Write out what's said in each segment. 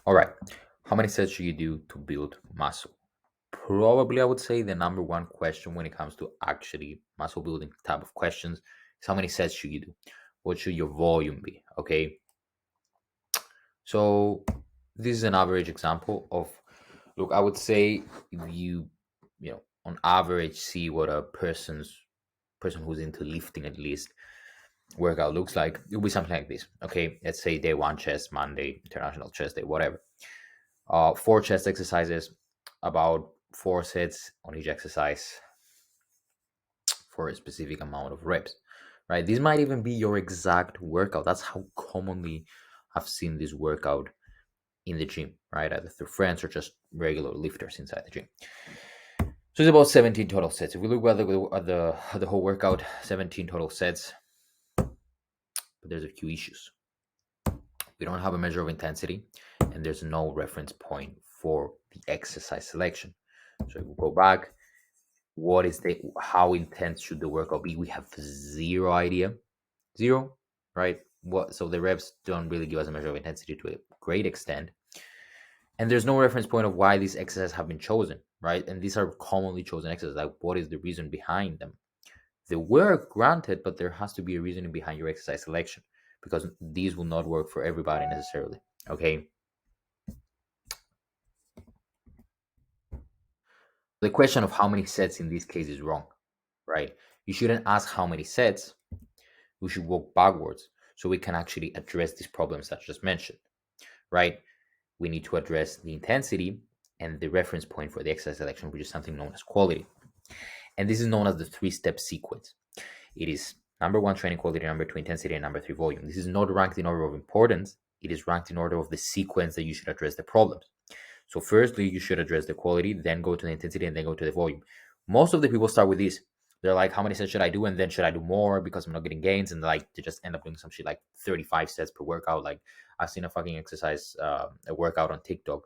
All right. How many sets should you do to build muscle? Probably, I would say the number one question when it comes to actually muscle building type of questions is how many sets should you do? What should your volume be? Okay. So this is an average example of, look, I would say if you on average see what a person who's into lifting at least workout looks like, it'll be something like this. Okay. Let's say day one chest, Monday, international chest day, whatever. Four chest exercises, about four sets on each exercise for a specific amount of reps, right? This might even be your exact workout. That's how commonly I've seen this workout in the gym, right? Either through friends or just regular lifters inside the gym. So it's about 17 total sets. If we look at the whole workout, 17 total sets, but there's a few issues. We don't have a measure of intensity, and there's no reference point for the exercise selection. So if we go back, what is the how intense should the workout be? We have zero idea, zero, right? What so the reps don't really give us a measure of intensity to a great extent, and there's no reference point of why these exercises have been chosen, right? And these are commonly chosen exercises. Like, what is the reason behind them? They work, granted, but there has to be a reasoning behind your exercise selection because these will not work for everybody necessarily. Okay. The question of how many sets in this case is wrong, right? You shouldn't ask how many sets. We should work backwards so we can actually address these problems that I just mentioned, right? We need to address the intensity and the reference point for the exercise selection, which is something known as quality. And this is known as the three-step sequence. It is number one, training quality, number two, intensity, and number three, volume. This is not ranked in order of importance. It is ranked in order of the sequence that you should address the problems. So firstly, you should address the quality, then go to the intensity, and then go to the volume. Most of the people start with this. They're like, how many sets should I do? And then should I do more because I'm not getting gains? And like, they just end up doing some shit like 35 sets per workout. Like, I've seen a fucking exercise, a workout on TikTok.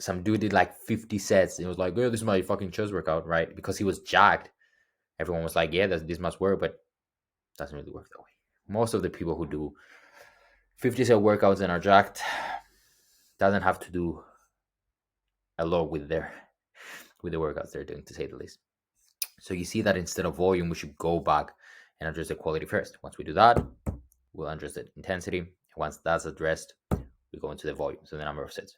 Some dude did like 50 sets. And it was like, oh, this is my fucking chest workout, right? Because he was jacked. Everyone was like, yeah, this must work, but it doesn't really work that way. Most of the people who do 50 set workouts and are jacked doesn't have to do a lot with the workouts they're doing, to say the least. So you see that instead of volume, we should go back and address the quality first. Once we do that, we'll address the intensity. Once that's addressed, we go into the volume, so the number of sets.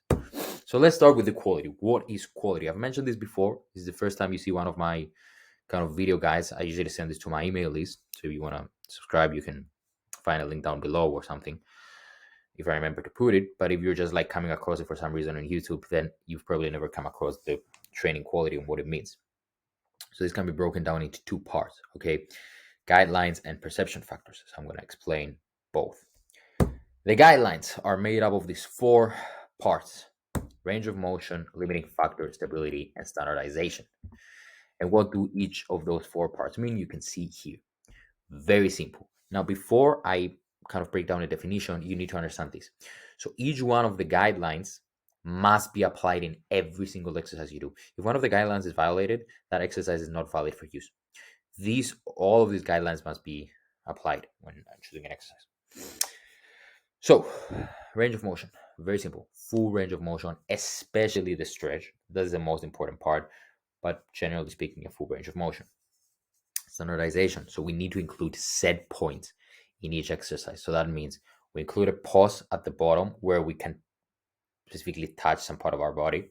So let's start with the quality. What is quality? I've mentioned this before. This is the first time you see one of my kind of video guides. I usually send this to my email list. So if you want to subscribe, you can find a link down below or something if I remember to put it. But if you're just like coming across it for some reason on YouTube, then you've probably never come across the training quality and what it means. So this can be broken down into two parts, okay? Guidelines and perception factors. So I'm going to explain both. The guidelines are made up of these four parts: range of motion, limiting factor, stability, and standardization. And what do each of those four parts mean? You can see here. Very simple. Now, before I kind of break down the definition, you need to understand this. So each one of the guidelines must be applied in every single exercise you do. If one of the guidelines is violated, that exercise is not valid for use. All of these guidelines must be applied when choosing an exercise. So, range of motion, very simple. Full range of motion, especially the stretch. That is the most important part, but generally speaking, a full range of motion. Standardization. So we need to include set points in each exercise. So that means we include a pause at the bottom where we can specifically touch some part of our body.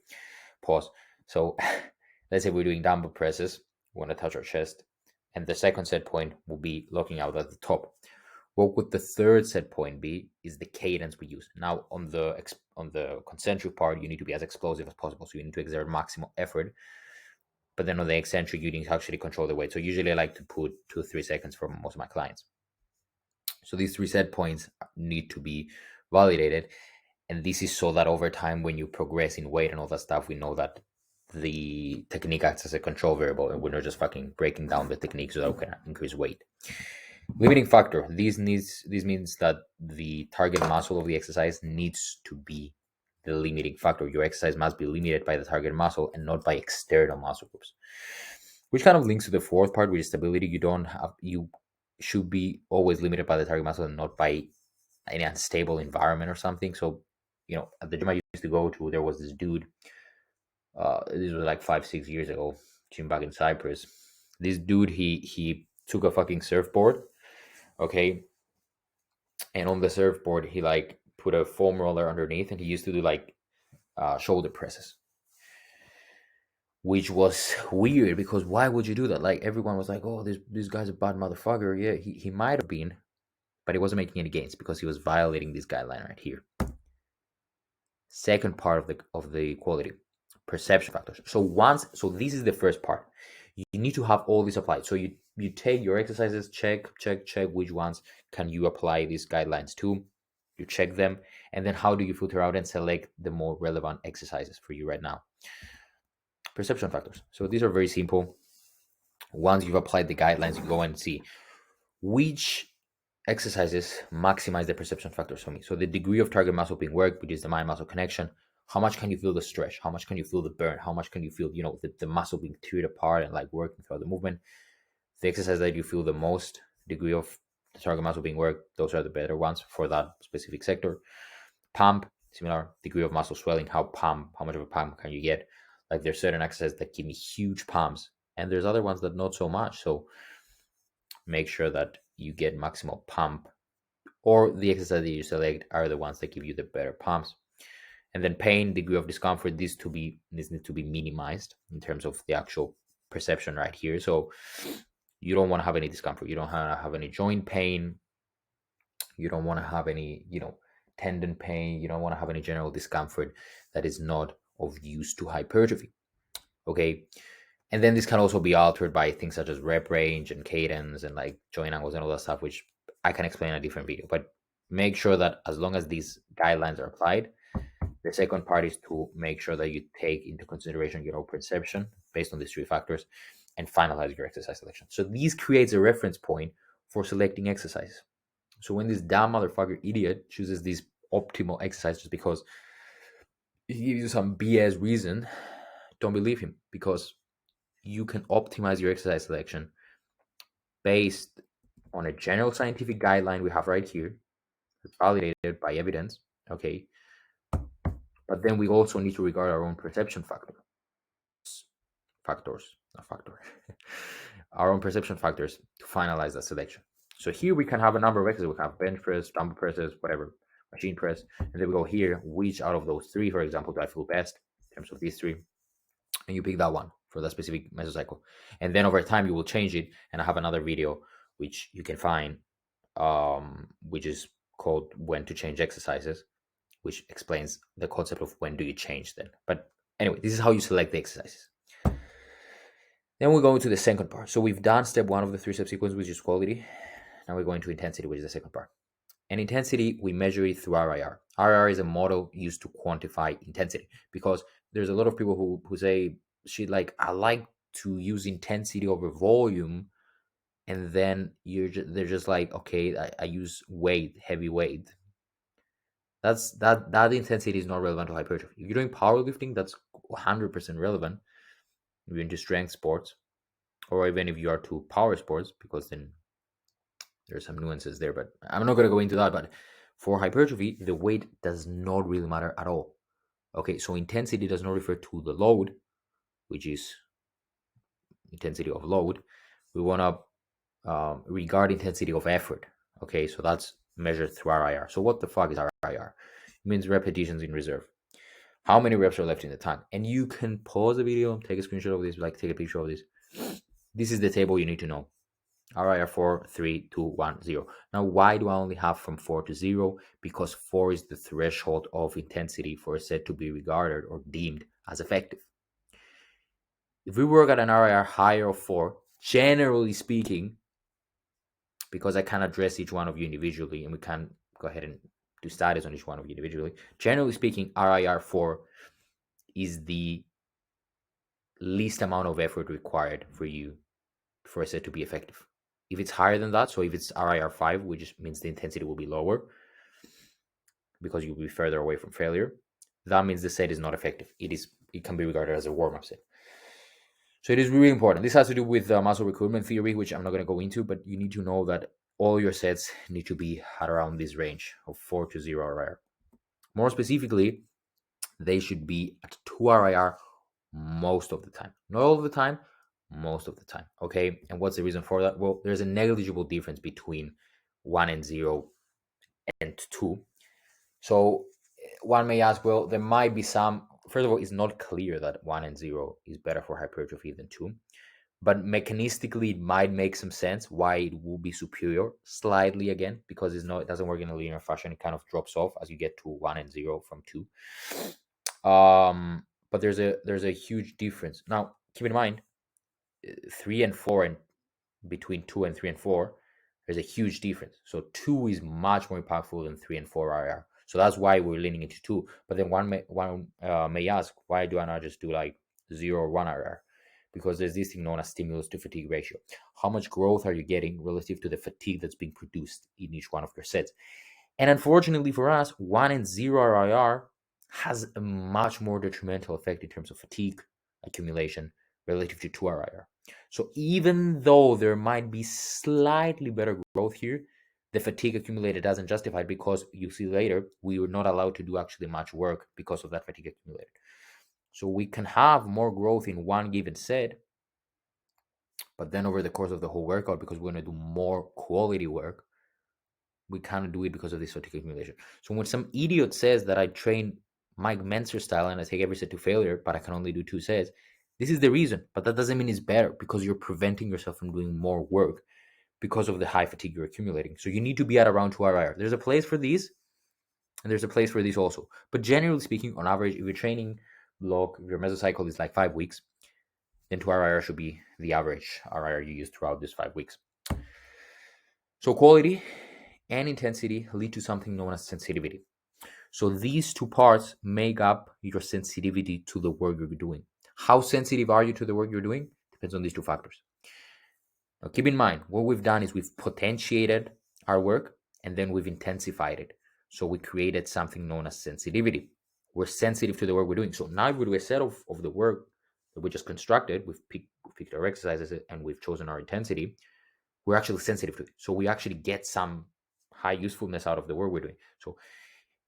Pause. So let's say we're doing dumbbell presses, we want to touch our chest, and the second set point will be looking out at the top. What would the third set point be is the cadence we use. Now on the concentric part, you need to be as explosive as possible. So you need to exert maximal effort. But then on the eccentric, you need to actually control the weight. So usually I like to put 2-3 seconds for most of my clients. So these three set points need to be validated. And this is so that over time, when you progress in weight and all that stuff, we know that the technique acts as a control variable and we're not just fucking breaking down the technique so that we can increase weight. Limiting factor. This means that the target muscle of the exercise needs to be the limiting factor. Your exercise must be limited by the target muscle and not by external muscle groups. Which kind of links to the fourth part, which is stability. You should be always limited by the target muscle and not by any unstable environment or something. So at the gym I used to go to, there was this dude. This was like 5 6 years ago, gym back in Cyprus. This dude, he took a fucking surfboard, okay, and on the surfboard he like put a foam roller underneath, and he used to do like shoulder presses, which was weird because why would you do that? Like everyone was like, "Oh, this guy's a bad motherfucker." Yeah, he might have been, but he wasn't making any gains because he was violating this guideline right here. Second part of the quality, perception factors. So this is the first part. You need to have all this applied. So you take your exercises, check which ones can you apply these guidelines to. You check them, and then how do you filter out and select the more relevant exercises for you right now? Perception factors. So these are very simple. Once you've applied the guidelines, you go and see which exercises maximize the perception factors for me. So the degree of target muscle being worked, which is the mind muscle connection. How much can you feel the stretch? How much can you feel the burn? How much can you feel, the muscle being teared apart and like working throughout the movement? The exercise that you feel the most degree of the target muscle being worked, those are the better ones for that specific sector. Pump, similar degree of muscle swelling. How much of a pump can you get? Like there's certain exercises that give me huge pumps, and there's other ones that not so much. So make sure that you get maximal pump, or the exercise that you select are the ones that give you the better pumps. And then pain, degree of discomfort, this needs to be minimized in terms of the actual perception right here. So you don't want to have any discomfort. You don't want to have any joint pain. You don't want to have any, tendon pain. You don't want to have any general discomfort that is not of use to hypertrophy. Okay. And then this can also be altered by things such as rep range and cadence and like joint angles and all that stuff, which I can explain in a different video. But make sure that as long as these guidelines are applied, the second part is to make sure that you take into consideration your own perception based on these three factors and finalize your exercise selection. So this creates a reference point for selecting exercises. So when this damn motherfucker idiot chooses this optimal exercise just because he gives you some BS reason, don't believe him, because you can optimize your exercise selection based on a general scientific guideline we have right here. It's validated by evidence, okay? But then we also need to regard our own perception our own perception factors to finalize that selection. So here we can have a number of exercises. We can have bench press, dumbbell presses, whatever, machine press, and then we go here, which out of those three, for example, do I feel best in terms of these three? And you pick that one for that specific mesocycle. And then over time, you will change it. And I have another video which you can find, which is called When to Change Exercises, which explains the concept of when do you change them. But anyway, this is how you select the exercises. Then we go into the second part. So we've done step one of the three-step sequence, which is quality. Now we're going to intensity, which is the second part. And intensity, we measure it through RIR. RIR is a model used to quantify intensity, because there's a lot of people who say shit like, I like to use intensity over volume, and then they're just like, okay, I use weight, heavy weight. That intensity is not relevant to hypertrophy. If you're doing powerlifting, that's 100% relevant. If you're into strength sports, or even if you are to power sports, because then there's some nuances there, but I'm not going to go into that. But for hypertrophy, the weight does not really matter at all. Okay, so intensity does not refer to the load, which is intensity of load. We want to regard intensity of effort. Okay, so that's measured through RIR. So what the fuck is RIR? It means repetitions in reserve. How many reps are left in the tank? And you can pause the video, take a screenshot of this, like take a picture of this. This is the table you need to know. RIR 4, 3, 2, 1, 0. Now, why do I only have from 4 to 0? Because 4 is the threshold of intensity for a set to be regarded or deemed as effective. If we work at an RIR higher of 4, generally speaking, because I can address each one of you individually, and we can go ahead and do studies on each one of you individually. Generally speaking, RIR 4 is the least amount of effort required for you for a set to be effective. If it's higher than that, so if it's RIR 5, which means the intensity will be lower because you'll be further away from failure, that means the set is not effective. It can be regarded as a warm-up set. So it is really important. This has to do with muscle recruitment theory, which I'm not going to go into, but you need to know that all your sets need to be at around this range of 4 to 0 RIR. More specifically, they should be at 2 RIR most of the time. Not all of the time, most of the time. Okay. And what's the reason for that? Well, there's a negligible difference between 1 and 0 and 2. So one may ask, well, there might be some. First of all, it's not clear that 1 and 0 is better for hypertrophy than 2. But mechanistically, it might make some sense why it will be superior slightly again, because it doesn't work in a linear fashion. It kind of drops off as you get to 1 and 0 from 2. But there's a huge difference. Now, keep in mind, 3 and 4 and between 2 and 3 and 4, there's a huge difference. So 2 is much more impactful than 3 and 4 RR. So that's why we're leaning into 2. But then one may ask, why do I not just do like 0 or 1 RR? Because there's this thing known as stimulus to fatigue ratio. How much growth are you getting relative to the fatigue that's being produced in each one of your sets? And unfortunately for us, 1 and 0 RIR has a much more detrimental effect in terms of fatigue accumulation relative to 2 RIR. So even though there might be slightly better growth here, the fatigue accumulated doesn't justify it, because you see later, we were not allowed to do actually much work because of that fatigue accumulated. So we can have more growth in one given set, but then over the course of the whole workout, because we're going to do more quality work, we can't do it because of this fatigue accumulation. So when some idiot says that I train Mike Mentzer style and I take every set to failure, but I can only do 2 sets, this is the reason. But that doesn't mean it's better, because you're preventing yourself from doing more work because of the high fatigue you're accumulating. So you need to be at around 2 RIR. There's a place for these, and there's a place for these also. But generally speaking, on average, if your training block, if your mesocycle is like 5 weeks, then 2 RIR should be the average RIR you use throughout these 5 weeks. So quality and intensity lead to something known as sensitivity. So these two parts make up your sensitivity to the work you're doing. How sensitive are you to the work you're doing? Depends on these two factors. Now keep in mind, what we've done is we've potentiated our work and then we've intensified it. So we created something known as sensitivity. We're sensitive to the work we're doing. So now we do a set of the work that we just constructed, we've picked our exercises and we've chosen our intensity, we're actually sensitive to it. So we actually get some high usefulness out of the work we're doing. So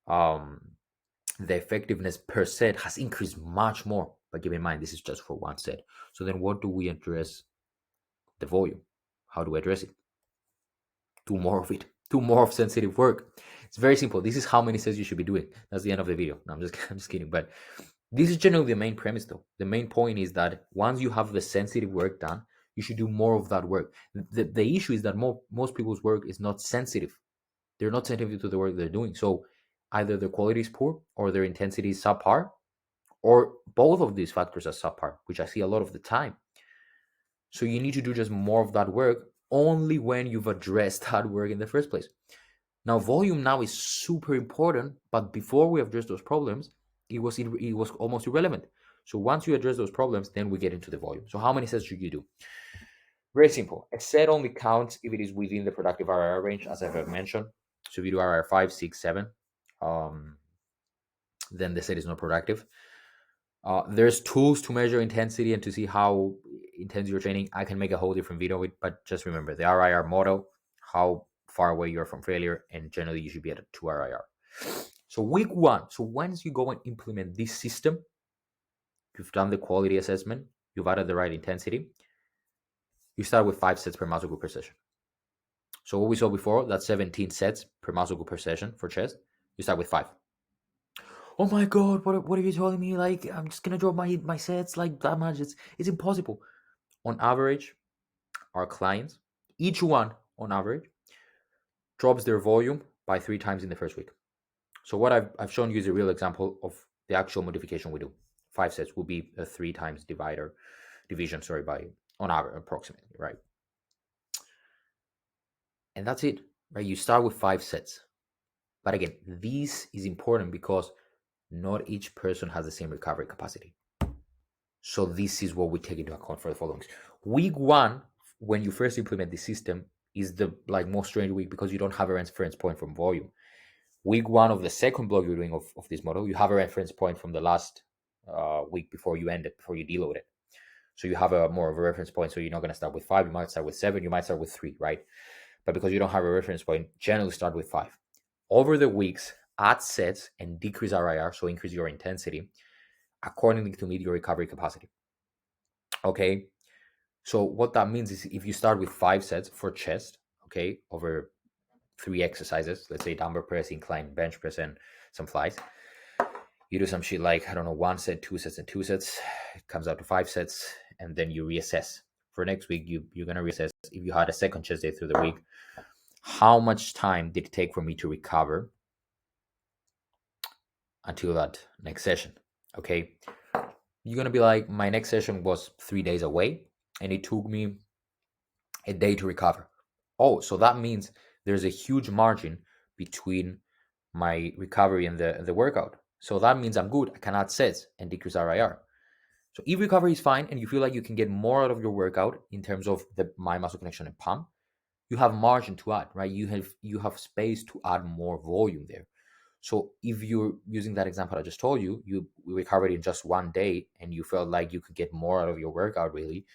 the effectiveness per set has increased much more. But keep in mind, this is just for one set. So then what do we address? The volume. How do we address it? Do more of it. Do more of sensitive work. It's very simple. This is how many sets you should be doing. That's the end of the video. No, I'm just kidding. But this is generally the main premise though. The main point is that once you have the sensitive work done, you should do more of that work. The issue is that most people's work is not sensitive. They're not sensitive to the work they're doing. So either their quality is poor or their intensity is subpar, or both of these factors are subpar, which I see a lot of the time. So you need to do just more of that work only when you've addressed that work in the first place. Now, volume now is super important, but before we address those problems, it was almost irrelevant. So once you address those problems, then we get into the volume. So how many sets should you do? Very simple. A set only counts if it is within the productive RIR range, as I've mentioned. So if you do RIR 5, 6, 7, then the set is not productive. There's tools to measure intensity and to see how intense you're training. I can make a whole different video with, but just remember the RIR model, how far away you are from failure, and generally you should be at a 2 RIR. So week 1, so once you go and implement this system, you've done the quality assessment, you've added the right intensity, you start with 5 sets per muscle group per session. So what we saw before, that's 17 sets per muscle group per session for chest. You start with 5. Oh my god, what are you telling me? Like, I'm just gonna drop my sets like that much. It's impossible. On average, our clients, each one on average, drops their volume by 3 times in the first week. So what I've shown you is a real example of the actual modification we do. 5 sets will be a 3 times division, by on average approximately, right? And that's it, right? You start with 5 sets. But again, this is important because not each person has the same recovery capacity. So this is what we take into account for the following. Week 1, when you first implement the system, is the most strange week because you don't have a reference point from volume. Week 1 of the second block you're doing of this model, you have a reference point from the last week before you end it, before you deload it. So you have more of a reference point. So you're not going to start with 5. You might start with 7. You might start with 3, right? But because you don't have a reference point, generally start with 5. Over the weeks, add sets and decrease RIR, so increase your intensity accordingly to meet your recovery capacity. Okay, so what that means is if you start with 5 sets for chest, okay, over 3 exercises, let's say dumbbell press, incline bench press, and some flies. You do some shit like, I don't know, 1 set, 2 sets, and 2 sets. It comes out to 5 sets, and then you reassess. For next week, you're gonna reassess if you had a second chest day through the week. How much time did it take for me to recover until that next session? Okay, you're gonna be like, my next session was 3 days away, and it took me a day to recover. Oh, so that means there's a huge margin between my recovery and the workout. So that means I'm good. I can add sets and decrease RIR. So if recovery is fine and you feel like you can get more out of your workout in terms of the mind muscle connection and pump, you have margin to add, right? You have space to add more volume there. So if you're using that example I just told you, you recovered in just 1 day and you felt like you could get more out of your workout really,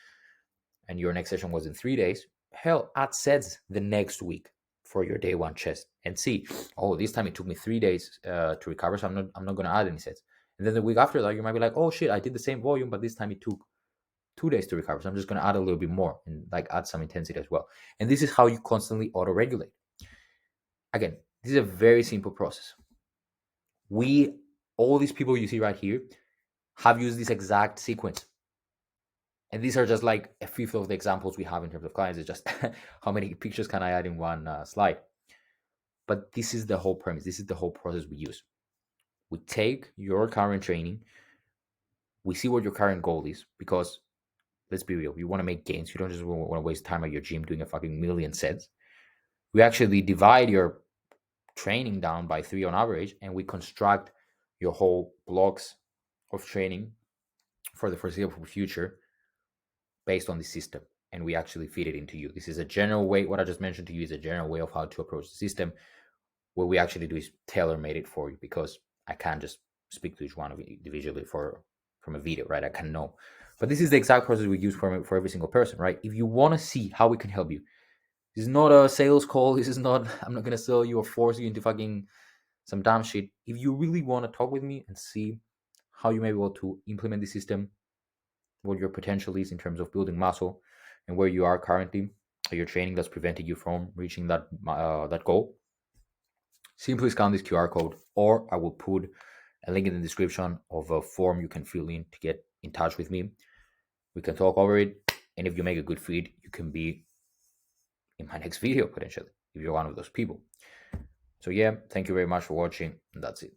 and your next session was in 3 days, hell, add sets the next week for your day one chest and see, oh, this time it took me 3 days to recover, so I'm not going to add any sets. And then the week after that, you might be like, oh shit, I did the same volume, but this time it took 2 days to recover. So I'm just going to add a little bit more and like add some intensity as well. And this is how you constantly auto regulate. Again, this is a very simple process. All these people you see right here have used this exact sequence. And these are just like a fifth of the examples we have in terms of clients. It's just how many pictures can I add in one slide. But this is the whole premise. This is the whole process we use. We take your current training. We see what your current goal is, because let's be real, you want to make gains. You don't just want to waste time at your gym doing a fucking million sets. We actually divide your training down by 3 on average, and we construct your whole blocks of training for the foreseeable future based on the system, and we actually feed it into you. This is a general way. What I just mentioned to you is a general way of how to approach the system. What we actually do is tailor-made it for you, because I can't just speak to each one of you individually from a video, right? I can know. But this is the exact process we use for every single person, right? If you want to see how we can help you, this is not a sales call. This is not, I'm not going to sell you or force you into fucking some damn shit. If you really want to talk with me and see how you may be able to implement the system, what your potential is in terms of building muscle, and where you are currently, your training that's prevented you from reaching that goal, simply scan this QR code, or I will put a link in the description of a form you can fill in to get in touch with me. We can talk over it, and if you make a good feed, you can be in my next video potentially, if you're one of those people. So yeah, thank you very much for watching, and that's it.